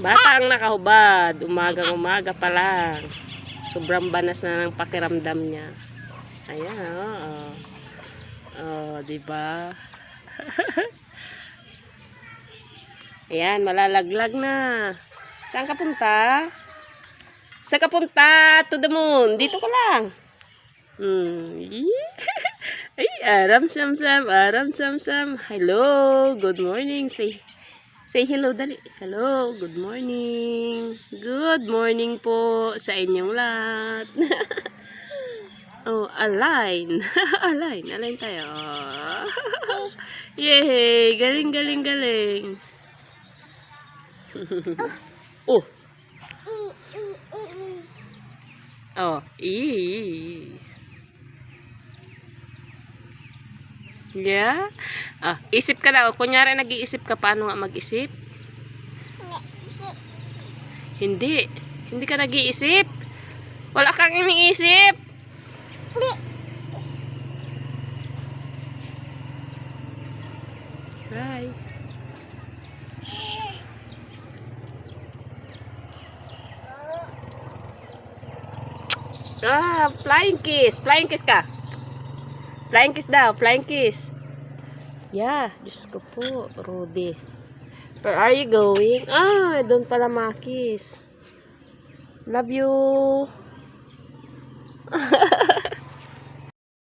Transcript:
Batang nakahubad. Umagang-umaga pa lang. Sobrang banas na ng pakiramdam niya. Ayan, oo. Oh, diba? Ayan, malalaglag na. Saan ka punta? Saan ka punta? To the moon. Dito ka lang. Ay, aram sam sam, aram sam sam. Hello, good morning. Say hello dali. Hello, good morning. Good morning po sa inyong lahat. Oh, align. Align tayo. Yay, galing. Oh. Oh, yeah. Ah, isip ka daw. Kunyari nag-iisip ka, paano nga mag-isip? Hindi. Hindi ka nag-iisip. Wala kang iniisip. Hi. Ah, flying kiss. Flying kiss ka. Flying kiss daw. Flying kiss. Yeah, Diyos ko po, Rudy. Where are you going? Ah, doon pala makis. Love you.